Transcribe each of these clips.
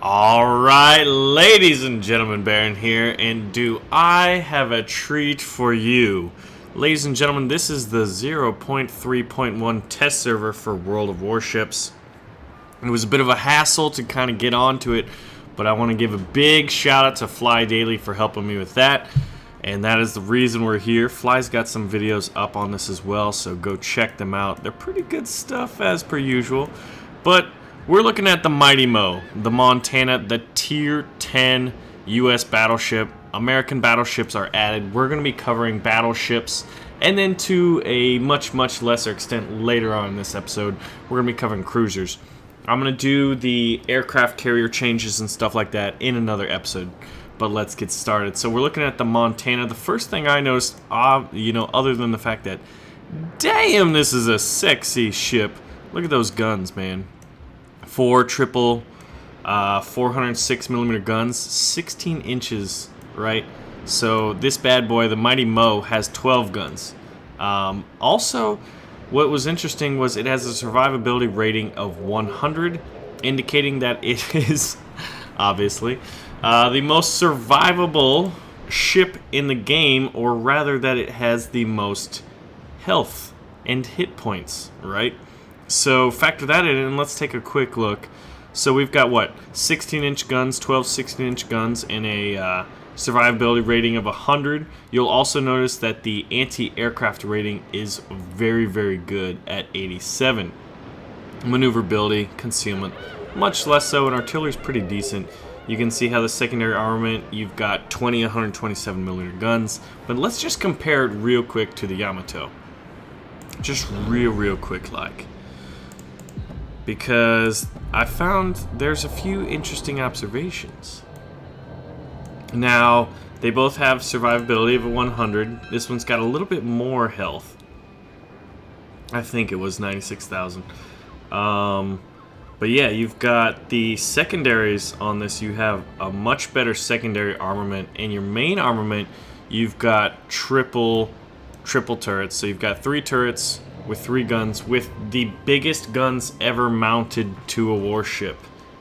Alright, ladies and gentlemen, Baron here, and do I have a treat for you. Ladies and gentlemen, this is the 0.3.1 test server for World of Warships. It was a bit of a hassle to kind of get onto it, but I want to give a big shout out to Fly Daily for helping me with that. And that is the reason we're here. Fly's got some videos up on this as well, so go check them out. They're pretty good stuff as per usual. But we're looking at the Mighty Mo, the Montana, the Tier 10 U.S. battleship. American battleships are added. We're going to be covering battleships, and then to a much lesser extent later on in this episode, we're going to be covering cruisers. I'm going to do the aircraft carrier changes and stuff like that in another episode. But let's get started. So we're looking at the Montana. The first thing I noticed, other than the fact that, damn, this is a sexy ship. Look at those guns, man. 406mm guns, 16 inches, right? So this bad boy, the Mighty Mo, has 12 guns. Also, what was interesting was it has a survivability rating of 100, indicating that it is, obviously, the most survivable ship in the game, or rather that it has the most health and hit points, right? So factor that in and let's take a quick look. So we've got what? 16-inch guns, 12 16-inch guns, and a survivability rating of 100. You'll also notice that the anti-aircraft rating is very good at 87. Maneuverability, concealment, much less so, and artillery is pretty decent. You can see how the secondary armament, you've got 20 127mm guns. But let's just compare it real quick to the Yamato. Just real quick like. Because I found there's a few interesting observations. Now, they both have survivability of a 100. This one's got a little bit more health. I think it was 96,000. But yeah, you've got the secondaries on this. You have a much better secondary armament. And your main armament, you've got triple turrets. So you've got 3 turrets with 3 guns, with the biggest guns ever mounted to a warship.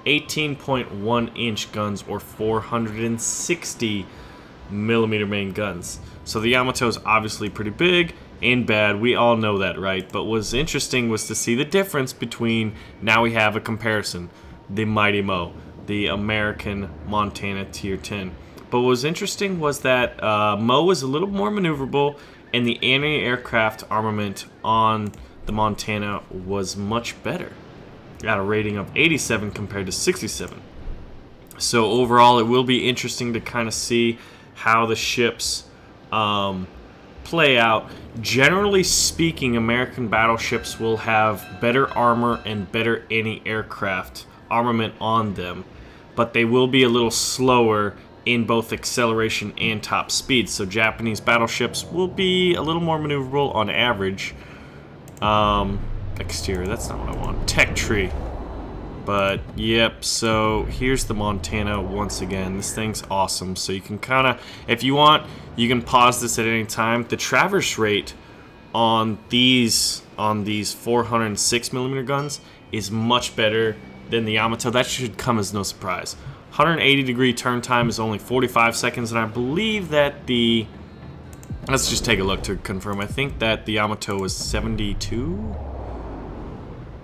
18.1-inch guns, or 460mm main guns. So the Yamato is obviously pretty big and bad. We all know that, right? But what's interesting was to see the difference between, now we have a comparison, the Mighty Mo, the American Montana Tier 10. But what was interesting was that Mo was a little more maneuverable, and the anti-aircraft armament on the Montana was much better, at a rating of 87 compared to 67. So overall, it will be interesting to kind of see how the ships play out. Generally speaking, American battleships will have better armor and better anti-aircraft armament on them, but they will be a little slower in both acceleration and top speed. So Japanese battleships will be a little more maneuverable on average. Exterior, that's not what I want. Tech tree. But yep, so here's the Montana once again. This thing's awesome. So you can kind of, if you want, you can pause this at any time. The traverse rate on these 406mm guns is much better than the Yamato. That should come as no surprise. 180-degree turn time is only 45 seconds, and I believe that the... Let's just take a look to confirm. I think that the Yamato was 72?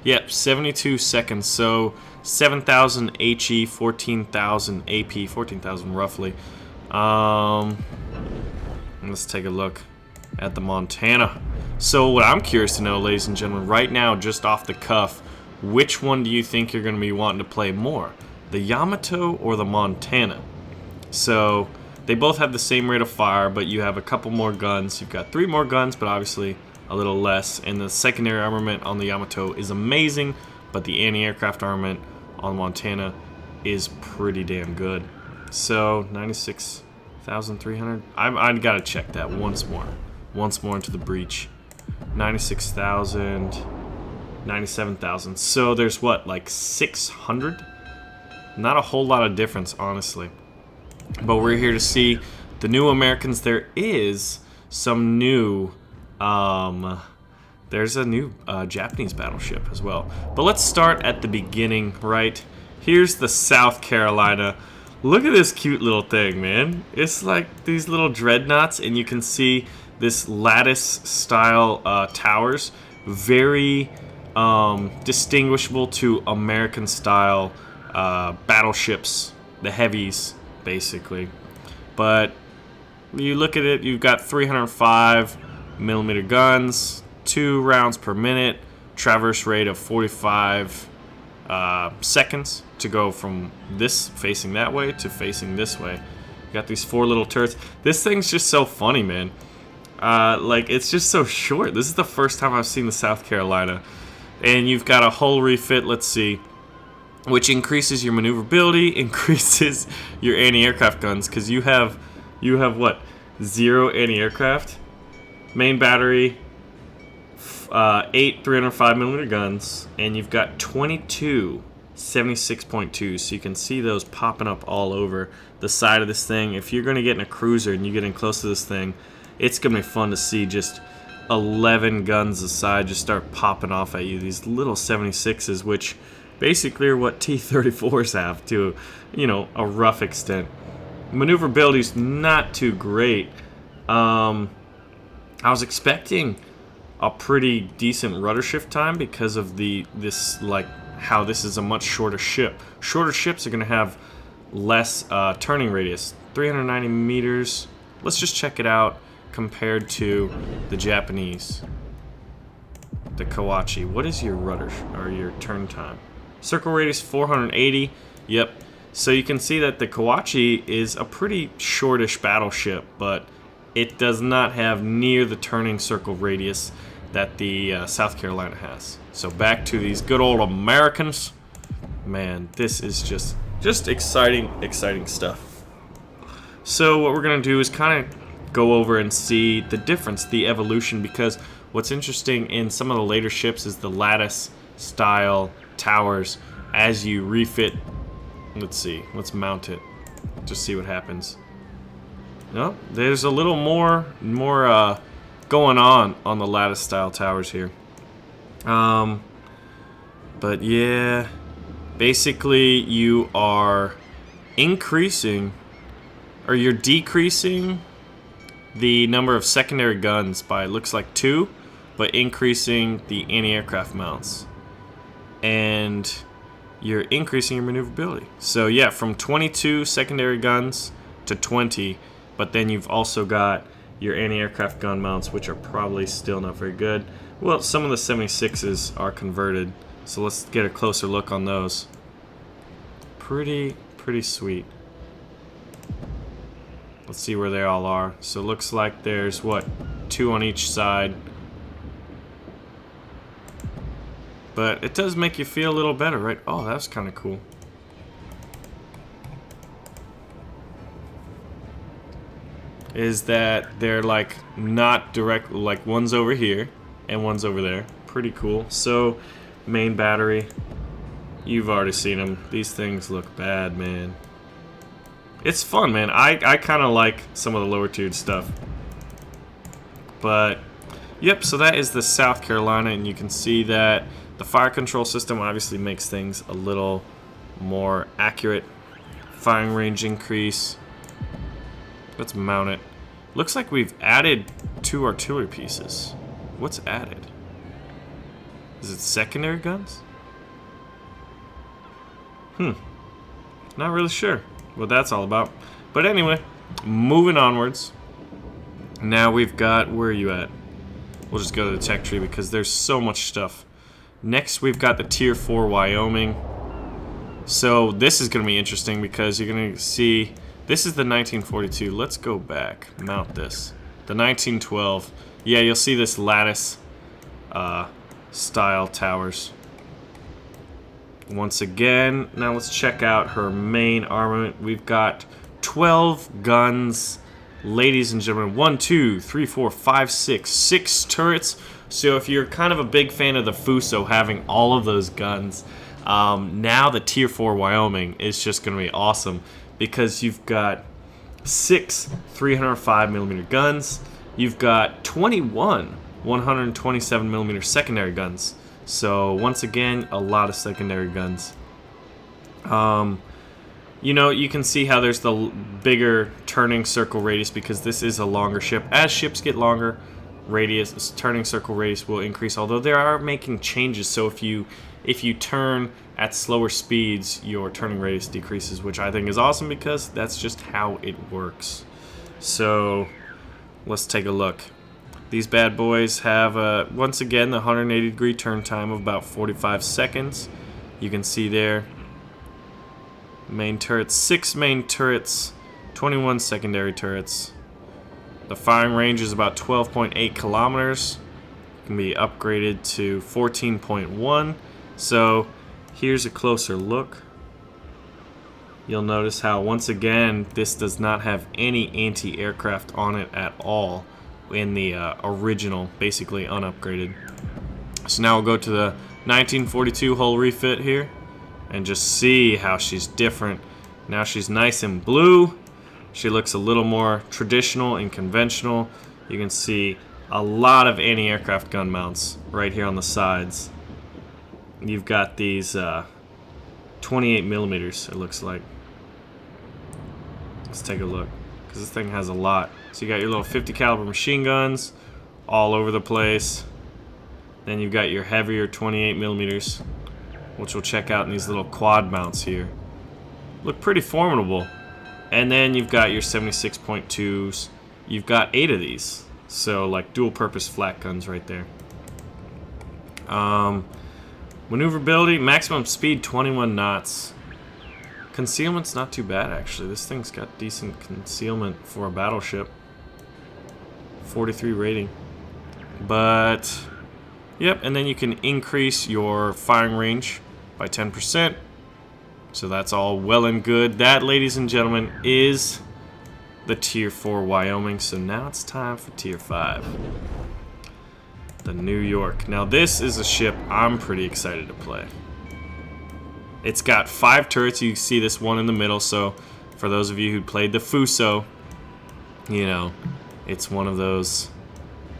Yep, 72 seconds, so 7,000 HE, 14,000 AP, 14,000 roughly. Let's take a look at the Montana. So what I'm curious to know, ladies and gentlemen, right now, just off the cuff, which one do you think you're going to be wanting to play more? The Yamato or the Montana? So they both have the same rate of fire, but you have a couple more guns. You've got 3 more guns, but obviously a little less. And the secondary armament on the Yamato is amazing, but the anti-aircraft armament on Montana is pretty damn good. So 96,300. I gotta check that once more into the breach. 96,000, 97,000. So there's what, like 600? Not a whole lot of difference, honestly. But we're here to see the new Americans. There is some new There's a new Japanese battleship as well. But let's start at the beginning, right? Here's the South Carolina. Look at this cute little thing, man. It's like these little dreadnoughts, and you can see this lattice-style towers. Very distinguishable to American-style battleships, the heavies, basically. But you look at it, you've got 305 millimeter guns, 2 rounds per minute, traverse rate of 45 seconds to go from this facing that way to facing this way. You got these 4 little turrets. This thing's just so funny, man. Like, it's just so short. This is the first time I've seen the South Carolina. And you've got a hull refit, let's see, which increases your maneuverability, increases your anti-aircraft guns, because you have what? 0 anti-aircraft, main battery, 8 305 millimeter guns, and you've got 22 76.2, so you can see those popping up all over the side of this thing. If you're going to get in a cruiser and you get in close to this thing, it's going to be fun to see just 11 guns aside just start popping off at you. These little 76s, which basically are what T-34s have to, you know, a rough extent. Maneuverability's not too great. I was expecting a pretty decent rudder shift time because of this like how this is a much shorter ship. Shorter ships are going to have less turning radius. 390 meters. Let's just check it out compared to the Japanese. The Kawachi. What is your rudder or your turn time? Circle radius 480. Yep. So you can see that the Kawachi is a pretty shortish battleship, but it does not have near the turning circle radius that the South Carolina has. So back to these good old Americans. Man, this is just exciting stuff. So what we're gonna do is kind of go over and see the difference, the evolution, because what's interesting in some of the later ships is the lattice style towers. As you refit, let's see, let's mount it, just see what happens. No, there's a little more going on the lattice style towers here. But yeah, basically you are increasing, or you're decreasing the number of secondary guns by, looks like 2, but increasing the anti-aircraft mounts. And you're increasing your maneuverability. So yeah, from 22 secondary guns to 20, but then you've also got your anti-aircraft gun mounts, which are probably still not very good. Well, some of the 76s are converted, so let's get a closer look on those. Pretty sweet. Let's see where they all are. So it looks like there's, what, 2 on each side. But it does make you feel a little better, right? Oh, that's kind of cool. Is that they're like not direct, like one's over here and one's over there. Pretty cool. So, main battery. You've already seen them. These things look bad, man. It's fun, man. I kind of like some of the lower tiered stuff. But, yep, so that is the South Carolina, and you can see that the fire control system obviously makes things a little more accurate. Firing range increase. Let's mount it. Looks like we've added 2 artillery pieces. What's added? Is it secondary guns? Not really sure what that's all about. But anyway, moving onwards. Now we've got, where are you at? We'll just go to the tech tree because there's so much stuff. Next we've got the Tier 4 Wyoming. So this is going to be interesting because you're going to see, this is the 1942. Let's go back, mount this. The 1912. Yeah, you'll see this lattice style towers. Once again, now let's check out her main armament. We've got 12 guns, ladies and gentlemen. 1, 2, 3, 4, 5, 6 turrets. So if you're kind of a big fan of the Fuso having all of those guns, now the Tier 4 Wyoming is just going to be awesome because you've got 6 305mm guns. You've got 21 127mm secondary guns. So once again, a lot of secondary guns. You know, you can see how there's the bigger turning circle radius because this is a longer ship. As ships get longer, turning circle radius will increase. Although they are making changes, so if you turn at slower speeds, your turning radius decreases, which I think is awesome because that's just how it works. So let's take a look. These bad boys have once again the 180-degree turn time of about 45 seconds. You can see there. Main turrets, 6 main turrets, 21 secondary turrets. The firing range is about 12.8 kilometers. It can be upgraded to 14.1. So here's a closer look. You'll notice how once again this does not have any anti-aircraft on it at all in the original, basically unupgraded. So now we'll go to the 1942 hull refit here. And just see how she's different. Now she's nice and blue. She looks a little more traditional and conventional. You can see a lot of anti-aircraft gun mounts right here on the sides. You've got these 28 millimeters, it looks like. Let's take a look, because this thing has a lot. So you got your little 50 caliber machine guns all over the place. Then you've got your heavier 28 millimeters, which we'll check out in these little quad mounts here. Look pretty formidable. And then you've got your 76.2s. You've got 8 of these. So like dual purpose flat guns right there. Maneuverability, maximum speed 21 knots. Concealment's not too bad actually. This thing's got decent concealment for a battleship. 43 rating. But yep, and then you can increase your firing range by 10%. So that's all well and good. That, ladies and gentlemen, is the Tier 4 Wyoming. So now it's time for Tier 5. The New York. Now this is a ship I'm pretty excited to play. It's got 5 turrets. You see this one in the middle. So for those of you who played the Fuso, you know, it's one of those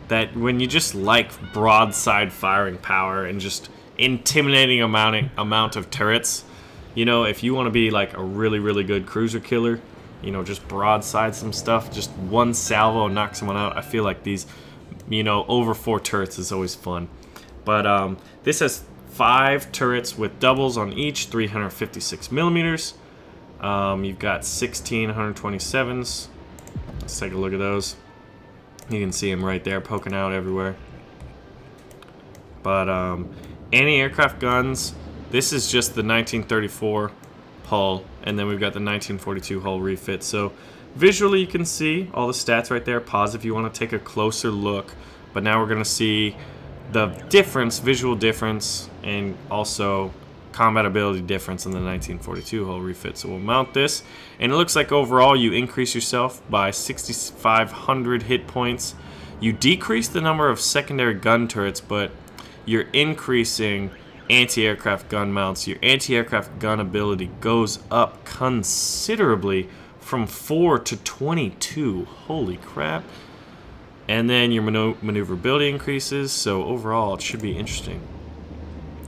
that when you just like broadside firing power and just intimidating amount of turrets, you know, if you want to be like a really, really good cruiser killer, you know, just broadside some stuff, just one salvo and knock someone out. I feel like these, you know, over 4 turrets is always fun. But this has 5 turrets with doubles on each, 356 millimeters. You've got 16 127s. Let's take a look at those. You can see them right there poking out everywhere. But anti-aircraft guns, this is just the 1934 hull, and then we've got the 1942 hull refit. So visually you can see all the stats right there. Pause if you want to take a closer look. But now we're going to see the difference, visual difference, and also combat ability difference in the 1942 hull refit. So we'll mount this, and it looks like overall you increase yourself by 6,500 hit points. You decrease the number of secondary gun turrets, but you're increasing anti-aircraft gun mounts. Your anti-aircraft gun ability goes up considerably from 4 to 22. Holy crap. And then your maneuverability increases, so overall it should be interesting.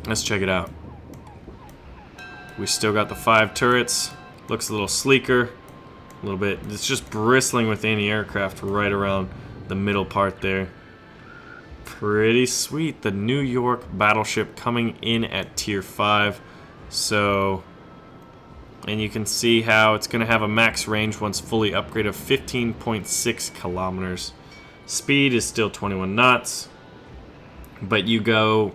Let's check it out. We still got the 5 turrets. Looks a little sleeker. A little bit. It's just bristling with anti-aircraft right around the middle part there. Pretty sweet. The New York battleship coming in at Tier 5. So, and you can see how it's going to have a max range once fully upgraded of 15.6 kilometers. Speed is still 21 knots. But you've got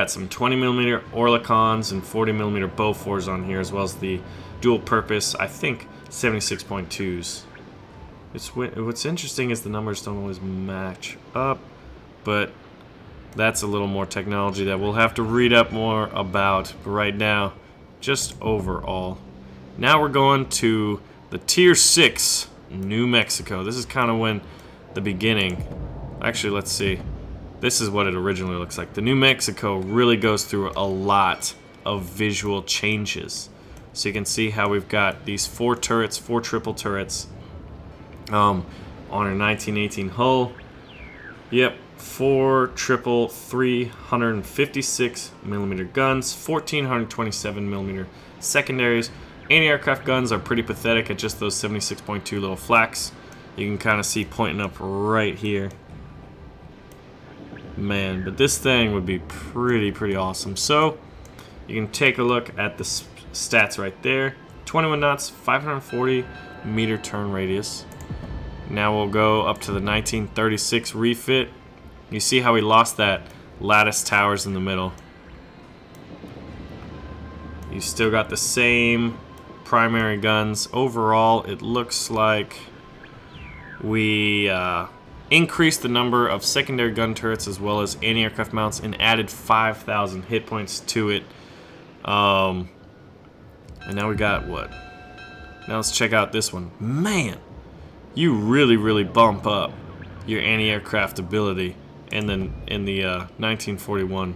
some 20mm Orlikons and 40mm Bofors on here, as well as the dual purpose, I think, 76.2s. What's interesting is the numbers don't always match up, but that's a little more technology that we'll have to read up more about. But right now, just overall. Now we're going to the Tier 6, New Mexico. This is kind of when the beginning. Actually, let's see. This is what it originally looks like. The New Mexico really goes through a lot of visual changes. So you can see how we've got these 4 turrets, 4 triple turrets on our 1918 hull. Yep, 4 triple 356mm guns, 1427mm Secondaries, anti-aircraft guns are pretty pathetic at just those 76.2 little flaks. You can kind of see pointing up right here. Man, but this thing would be pretty awesome. So you can take a look at the stats right there. 21 knots, 540 meter turn radius. Now we'll go up to the 1936 refit. You see how we lost that lattice towers in the middle. You still got the same primary guns. Overall, it looks like we increased the number of secondary gun turrets as well as anti-aircraft mounts and added 5,000 hit points to it. And now we got what? Now let's check out this one. Man, you really bump up your anti-aircraft ability in the 1941.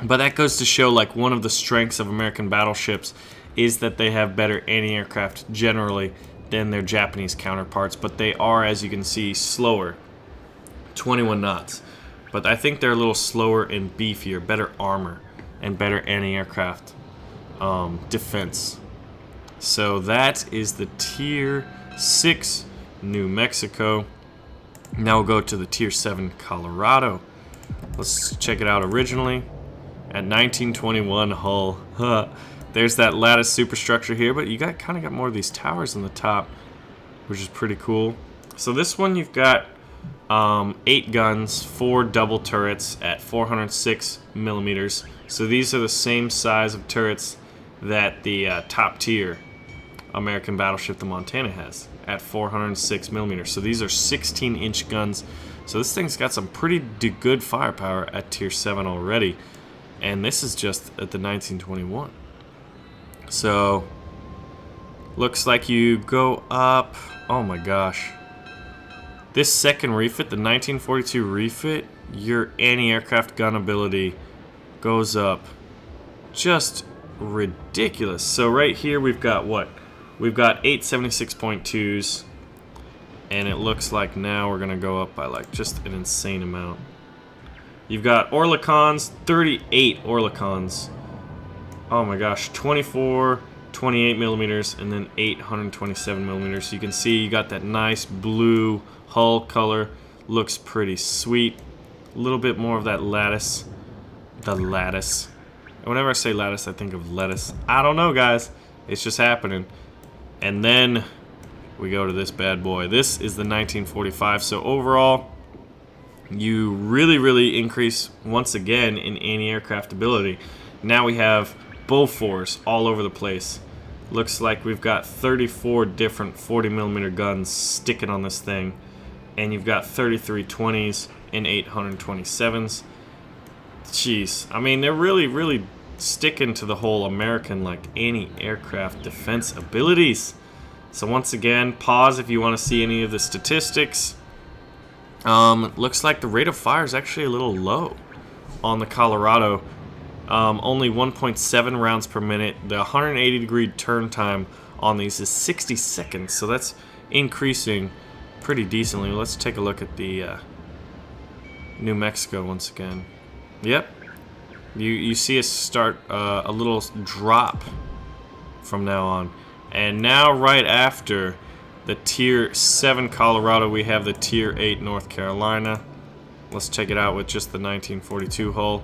But that goes to show, like, one of the strengths of American battleships is that they have better anti-aircraft generally than their Japanese counterparts, but they are, as you can see, slower. 21 knots. But I think they're a little slower and beefier, better armor, and better anti-aircraft defense. So that is the Tier 6 New Mexico. Now we'll go to the Tier 7 Colorado. Let's check it out originally. At 1921 hull. There's that lattice superstructure here, but you kind of got more of these towers on the top, which is pretty cool. So this one you've got 8 guns, 4 double turrets at 406 millimeters. So these are the same size of turrets that the top tier American battleship, the Montana, has at 406 millimeters. So these are 16-inch guns. So this thing's got some pretty good firepower at Tier 7 already. And this is just at the 1921. So, looks like you go up. Oh my gosh. This second refit, the 1942 refit, your anti-aircraft gun ability goes up just ridiculous. So right here we've got what? We've got 8 76.2s. And it looks like now we're going to go up by like just an insane amount. You've got Oerlikons, 38 Oerlikons. Oh my gosh, 24, 28 millimeters, and then 827 millimeters. So you can see you got that nice blue hull color. Looks pretty sweet. A little bit more of that lattice. The lattice. And whenever I say lattice, I think of lettuce. I don't know, guys. It's just happening. And then we go to this bad boy. This is the 1945. So overall, you really increase once again in anti-aircraft ability. Now we have Bofors all over the place. Looks like we've got 34 different 40mm guns sticking on this thing, and you've got 33 20s and 827s. Jeez, I mean, they're really sticking to the whole American like anti-aircraft defense abilities. So once again, pause if you want to see any of the statistics. Looks like the rate of fire is actually a little low on the Colorado. Only 1.7 rounds per minute. The 180-degree turn time on these is 60 seconds, so that's increasing pretty decently. Let's take a look at the New Mexico once again. Yep, you see us start a little drop from now on, and now right after the Tier 7 Colorado, we have the Tier 8 North Carolina. Let's check it out with just the 1942 hull.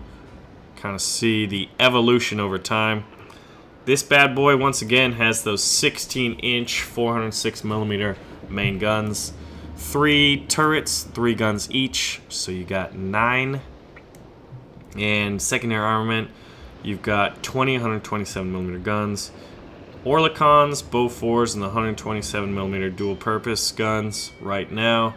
Kind of see the evolution over time. This bad boy, once again, has those 16-inch 406mm main guns. 3 turrets, 3 guns each, so you got 9. And secondary armament, you've got 20 127mm guns. Oerlikons, Bofors, and the 127mm dual-purpose guns right now.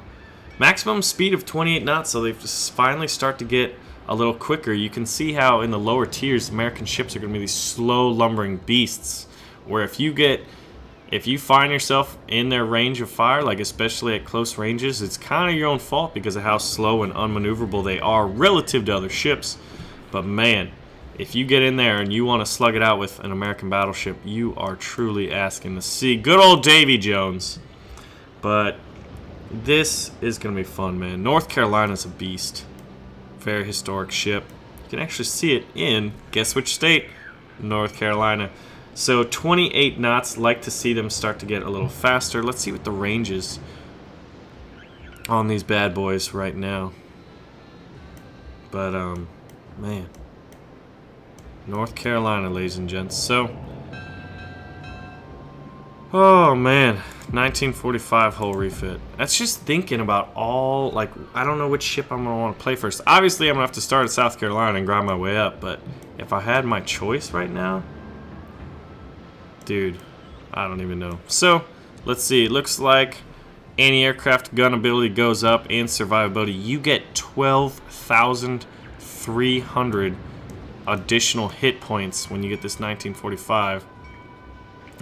Maximum speed of 28 knots, so they finally start to get a little quicker. You can see how in the lower tiers, American ships are going to be these slow, lumbering beasts, where if you find yourself in their range of fire, like especially at close ranges, it's kind of your own fault because of how slow and unmaneuverable they are relative to other ships. But man, if you get in there and you want to slug it out with an American battleship, you are truly asking to see good old Davy Jones. But this is going to be fun, man. North Carolina's a beast. Very historic ship. You can actually see it in, guess which state? North Carolina. So 28 knots. Like to see them start to get a little faster. Let's see what the range is on these bad boys right now. But man, North Carolina, ladies and gents. So, oh man, 1945 hull refit. That's just thinking about all, like, I don't know which ship I'm gonna want to play first. Obviously, I'm gonna have to start at South Carolina and grind my way up. But if I had my choice right now, dude, I don't even know. So, let's see. It looks like anti-aircraft gun ability goes up and survivability. You get 12,300 additional hit points when you get this 1945.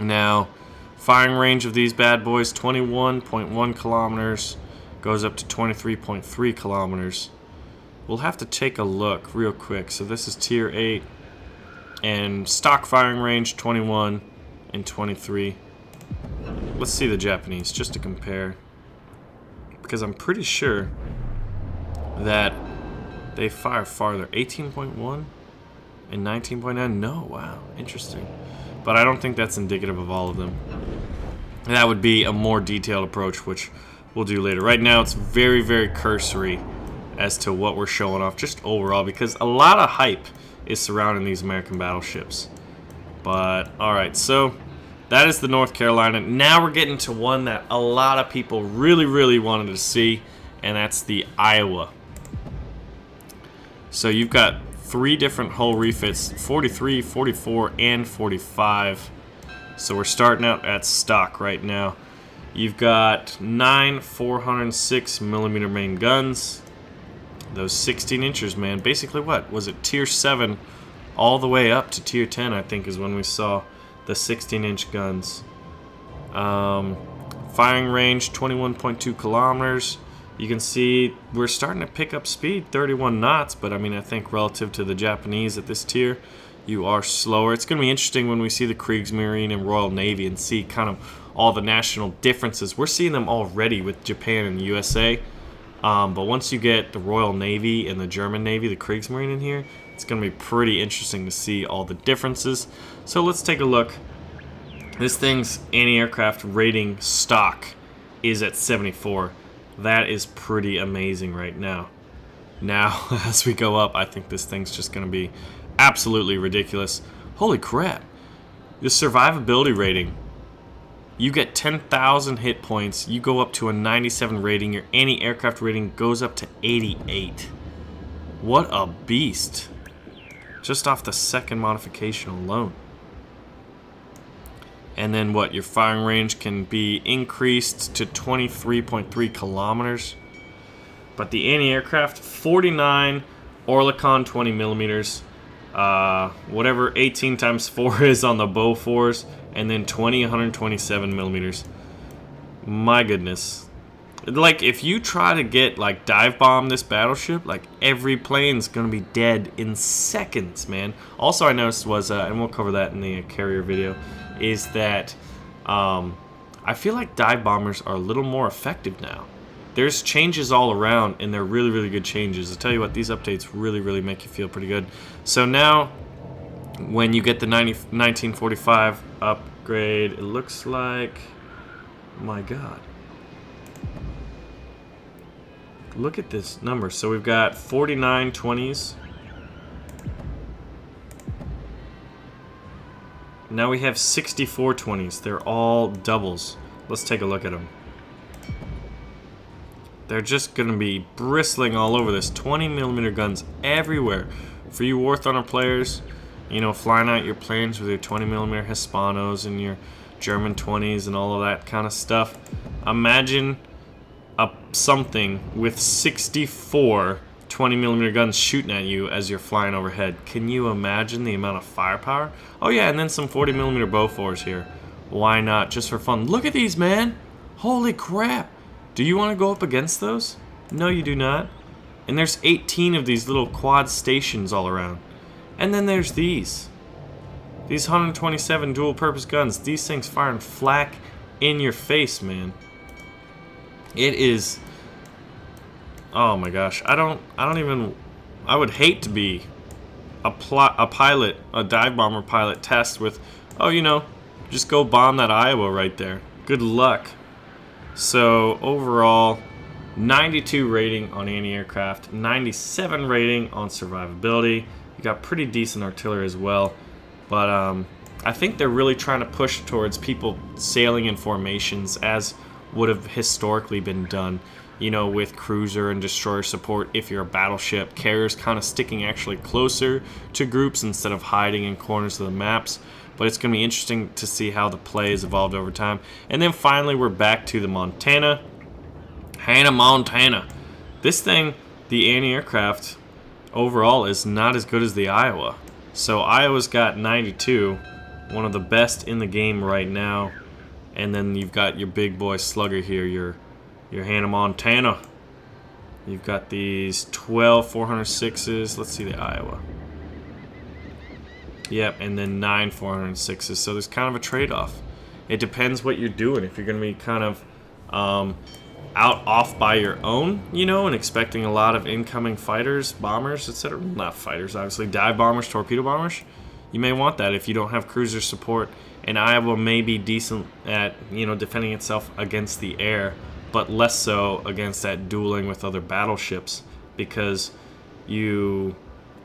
Now, firing range of these bad boys, 21.1 kilometers, goes up to 23.3 kilometers. We'll have to take a look real quick. So this is tier 8, and stock firing range 21 and 23. Let's see the Japanese just to compare, because I'm pretty sure that they fire farther. 18.1 and 19.9. No, wow, interesting. But I don't think that's indicative of all of them. That would be a more detailed approach, which we'll do later. Right now, it's very, very cursory as to what we're showing off, just overall, because a lot of hype is surrounding these American battleships. But, alright, so that is the North Carolina. Now we're getting to one that a lot of people really, really wanted to see, and that's the Iowa. So you've got 3 different hull refits, 43, 44, and 45. So we're starting out at stock right now. You've got 9 406mm main guns. Those 16 inches, man. Basically what? Was it tier 7 all the way up to tier 10, I think, is when we saw the 16-inch guns. Firing range, 21.2 kilometers. You can see we're starting to pick up speed, 31 knots, but I mean, I think relative to the Japanese at this tier, you are slower. It's going to be interesting when we see the Kriegsmarine and Royal Navy and see kind of all the national differences. We're seeing them already with Japan and the USA, but once you get the Royal Navy and the German Navy, the Kriegsmarine in here, it's going to be pretty interesting to see all the differences. So let's take a look. This thing's anti-aircraft rating stock is at 74. That is pretty amazing right now. Now, as we go up, I think this thing's just going to be absolutely ridiculous. Holy crap. The survivability rating. You get 10,000 hit points. You go up to a 97 rating. Your anti-aircraft rating goes up to 88. What a beast. Just off the second modification alone. And then what? Your firing range can be increased to 23.3 kilometers. But the anti-aircraft, 49 Oerlikon 20 millimeters. Whatever 18 times 4 is on the bow 4s. And then 127 millimeters. My goodness. Like, if you try to get, like, dive bomb this battleship, like, every plane's gonna be dead in seconds, man. Also, I noticed was, and we'll cover that in the carrier video, is that I feel like dive bombers are a little more effective now. There's changes all around, and they're really, really good changes. I'll tell you what, these updates really, really make you feel pretty good. So now, when you get the 1945 upgrade, it looks like, my God. Look at this number. So we've got 49 20s. Now we have 64 20s. They're all doubles. Let's take a look at them. They're just going to be bristling all over this. 20mm guns everywhere. For you War Thunder players, you know, flying out your planes with your 20mm Hispanos and your German 20s and all of that kind of stuff. Imagine something with 64 20mm guns shooting at you as you're flying overhead. Can you imagine the amount of firepower? Oh yeah, and then some 40mm Bofors here. Why not? Just for fun. Look at these, man! Holy crap! Do you want to go up against those? No, you do not. And there's 18 of these little quad stations all around. And then there's these. These 127 dual-purpose guns. These things firing flak in your face, man. It is... Oh my gosh. I would hate to be a dive bomber pilot test with, oh, you know, just go bomb that Iowa right there. Good luck. So overall, 92 rating on anti-aircraft, 97 rating on survivability. You got pretty decent artillery as well, but I think they're really trying to push towards people sailing in formations as would have historically been done, you know, with cruiser and destroyer support if you're a battleship. Carriers kind of sticking actually closer to groups instead of hiding in corners of the maps. But it's going to be interesting to see how the play has evolved over time. And then finally, we're back to the Montana. Montana. This thing, the anti-aircraft, overall is not as good as the Iowa. So Iowa's got 92, one of the best in the game right now. And then you've got your big boy slugger here, your Hannah Montana. You've got these 12 406s. Let's see the Iowa. Yep, and then 9 406s. So there's kind of a trade-off. It depends what you're doing. If you're going to be kind of off by your own, you know, and expecting a lot of incoming fighters, bombers, etc. Not fighters, obviously. Dive bombers, torpedo bombers. You may want that if you don't have cruiser support. And Iowa may be decent at, you know, defending itself against the air, but less so against that dueling with other battleships, because you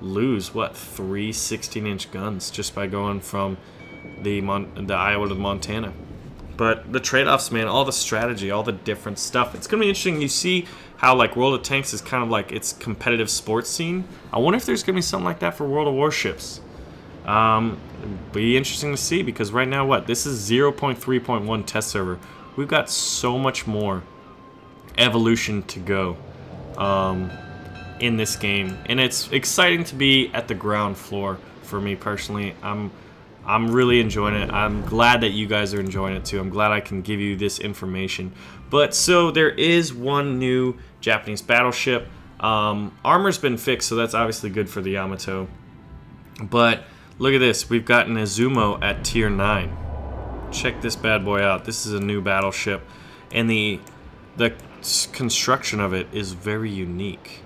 lose, what, 3 16-inch guns just by going from the Iowa to the Montana. But the trade-offs, man, all the strategy, all the different stuff, it's going to be interesting. You see how, like, World of Tanks is kind of like its competitive sports scene. I wonder if there's going to be something like that for World of Warships. It'd be interesting to see, because right now, what? This is 0.3.1 test server. We've got so much more evolution to go in this game, and it's exciting to be at the ground floor for me personally. I'm really enjoying it. I'm glad that you guys are enjoying it too. I'm glad I can give you this information. But so there is one new Japanese battleship. Armor's been fixed, so that's obviously good for the Yamato. But look at this. We've got an Izumo at tier 9. Check this bad boy out. This is a new battleship, and the construction of it is very unique.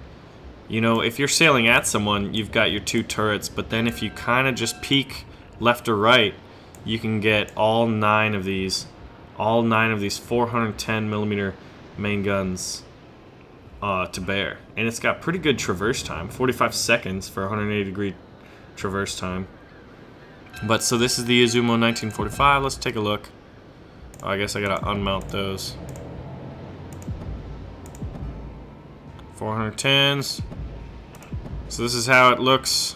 You know, if you're sailing at someone, you've got your 2 turrets, but then if you kind of just peek left or right, you can get all 9 of these 410 millimeter main guns to bear. And it's got pretty good traverse time, 45 seconds for 180 degree traverse time. But so this is the Izumo 1945. Let's take a look. Oh, I guess I gotta unmount those. 410s. So this is how it looks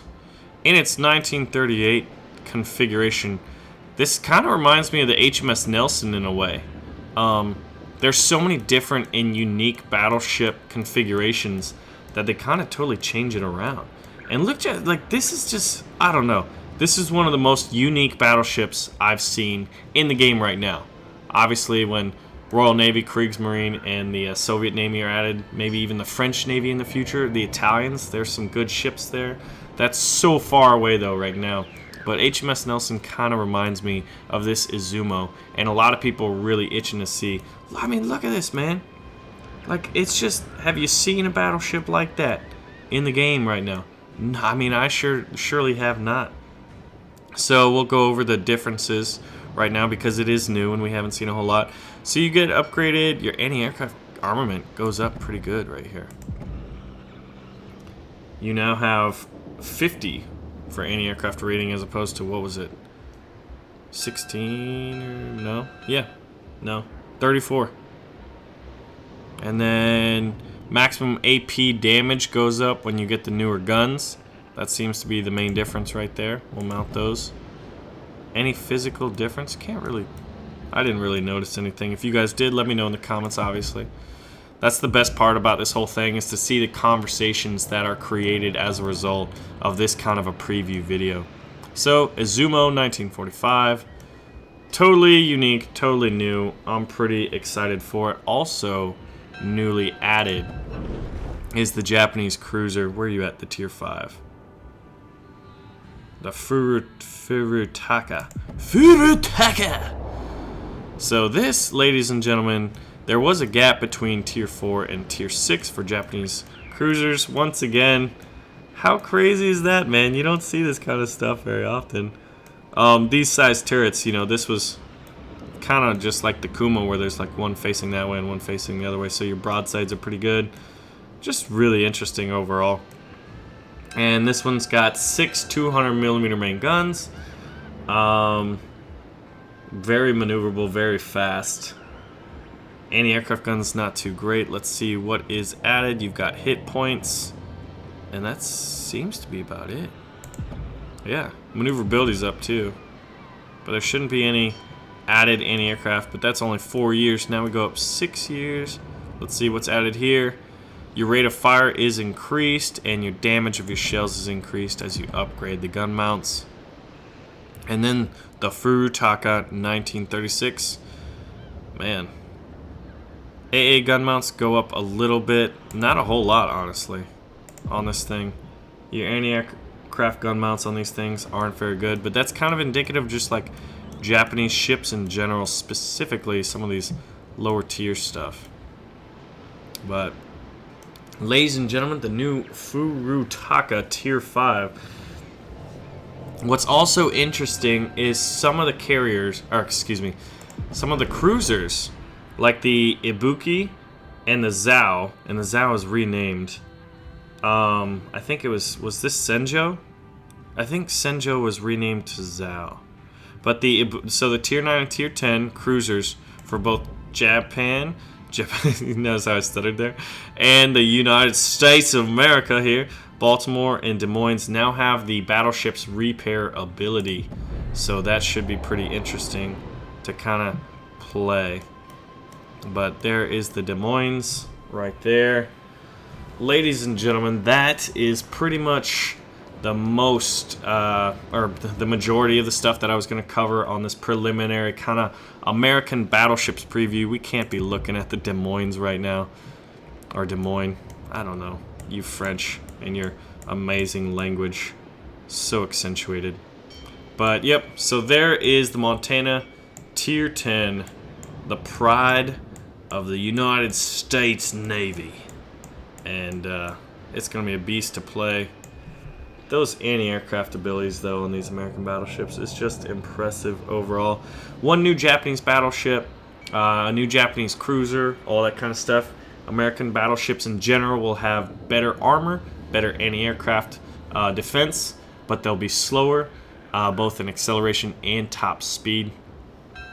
in its 1938 configuration. This kind of reminds me of the HMS Nelson in a way. There's so many different and unique battleship configurations that they kind of totally change it around. And look at, like, this is just, I don't know. This is one of the most unique battleships I've seen in the game right now. Obviously, when Royal Navy, Kriegsmarine, and the Soviet Navy are added, maybe even the French Navy in the future, the Italians, there's some good ships there. That's so far away, though, right now. But HMS Nelson kind of reminds me of this Izumo, and a lot of people are really itching to see. I mean, look at this, man. Like, it's just, have you seen a battleship like that in the game right now? I mean, I surely have not. So we'll go over the differences right now because it is new and we haven't seen a whole lot. So you get upgraded, your anti-aircraft armament goes up pretty good right here. You now have 50 for anti-aircraft rating as opposed to, what was it, 16 or no? Yeah, no, 34. And then maximum AP damage goes up when you get the newer guns. That seems to be the main difference right there. We'll mount those. Any physical difference? I didn't really notice anything. If you guys did, let me know in the comments, obviously. That's the best part about this whole thing, is to see the conversations that are created as a result of this kind of a preview video. So, Izumo 1945. Totally unique, totally new. I'm pretty excited for it. Also, newly added is the Japanese cruiser. Where are you at? The tier 5. The Furutaka. So this, ladies and gentlemen, there was a gap between tier 4 and tier 6 for Japanese cruisers. Once again, How crazy is that, man? You don't see this kind of stuff very often. These size turrets, you know, this was kind of just like the Kuma, where there's like one facing that way and one facing the other way, so your broadsides are pretty good. Just really interesting overall. And this one's got 6 200mm main guns. Very maneuverable, very fast. Anti-aircraft guns not too great. Let's see what is added. You've got hit points, and that seems to be about it. Yeah, maneuverability's up too, but there shouldn't be any added anti-aircraft, but that's only 4 years. Now we go up 6 years. Let's see what's added here. Your rate of fire is increased, and your damage of your shells is increased as you upgrade the gun mounts. And then the Furutaka 1936. Man, AA gun mounts go up a little bit, not a whole lot honestly, on this thing. Your anti-aircraft gun mounts on these things aren't very good, but that's kind of indicative of just like Japanese ships in general, specifically some of these lower tier stuff. But ladies and gentlemen, the new Furutaka Tier 5. What's also interesting is some of the carriers, or excuse me, some of the cruisers, like the Ibuki and the Zao, and the Zao is renamed. I think it was this Senjo? I think Senjo was renamed to Zao. But so the Tier 9 and Tier 10 cruisers for both Japan, you notice how I stuttered there, and the United States of America here, Baltimore and Des Moines, now have the Battleships repair ability. So that should be pretty interesting to kind of play. But there is the Des Moines right there. Ladies and gentlemen, that is pretty much the most, or the majority of the stuff that I was going to cover on this preliminary kind of American Battleships preview. We can't be looking at the Des Moines right now. Or Des Moines. I don't know. You French and your amazing language. So accentuated. But yep, so there is the Montana Tier 10. The pride of the United States Navy. And it's going to be a beast to play. Those anti-aircraft abilities, though, on these American battleships is just impressive overall. One new Japanese battleship, a new Japanese cruiser, all that kind of stuff. American battleships in general will have better armor, better anti-aircraft defense, but they'll be slower, both in acceleration and top speed.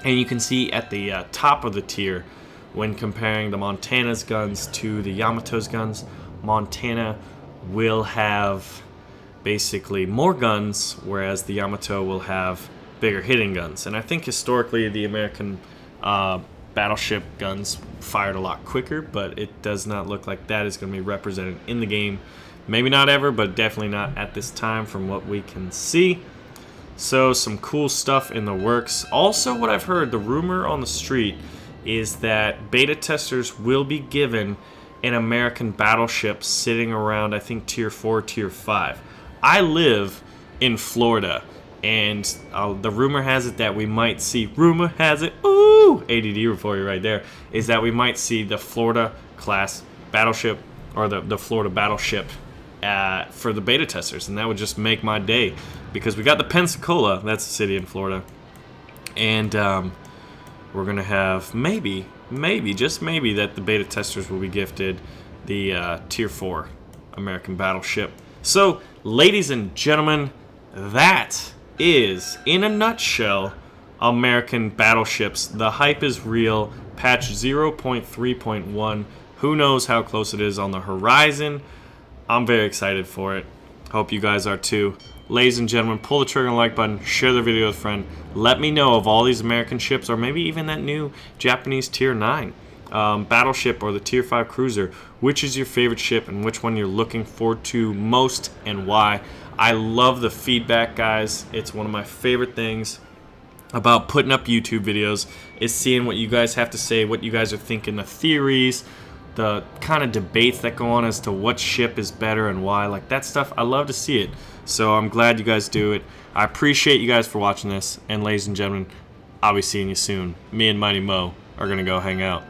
And you can see at the top of the tier, when comparing the Montana's guns to the Yamato's guns, Montana will have basically more guns, whereas the Yamato will have bigger hitting guns. And I think historically the American battleship guns fired a lot quicker, but it does not look like that is going to be represented in the game. Maybe not ever, but definitely not at this time from what we can see. So some cool stuff in the works. Also, what I've heard, the rumor on the street is that beta testers will be given an American battleship sitting around, I think, Tier 4, Tier 5. I live in Florida, and the rumor has it that we might see, rumor has it, ooh, ADD for you right there, is that we might see the Florida class battleship, or the Florida battleship for the beta testers, and that would just make my day, because we got the Pensacola, that's a city in Florida, and we're going to have maybe, just maybe, that the beta testers will be gifted the Tier 4 American battleship. So, ladies and gentlemen, that is, in a nutshell, American battleships. The hype is real. Patch 0.3.1. Who knows how close it is on the horizon. I'm very excited for it. Hope you guys are too. Ladies and gentlemen, pull the trigger on the like button, share the video with a friend. Let me know of all these American ships, or maybe even that new Japanese Tier 9 battleship or the Tier 5 cruiser. Which is your favorite ship and which one you're looking forward to most and why. I love the feedback, guys. It's one of my favorite things about putting up YouTube videos, is seeing what you guys have to say, what you guys are thinking, the theories, the kind of debates that go on as to what ship is better and why. Like, that stuff, I love to see it. So I'm glad you guys do it. I appreciate you guys for watching this. And ladies and gentlemen, I'll be seeing you soon. Me and Mighty Mo are going to go hang out.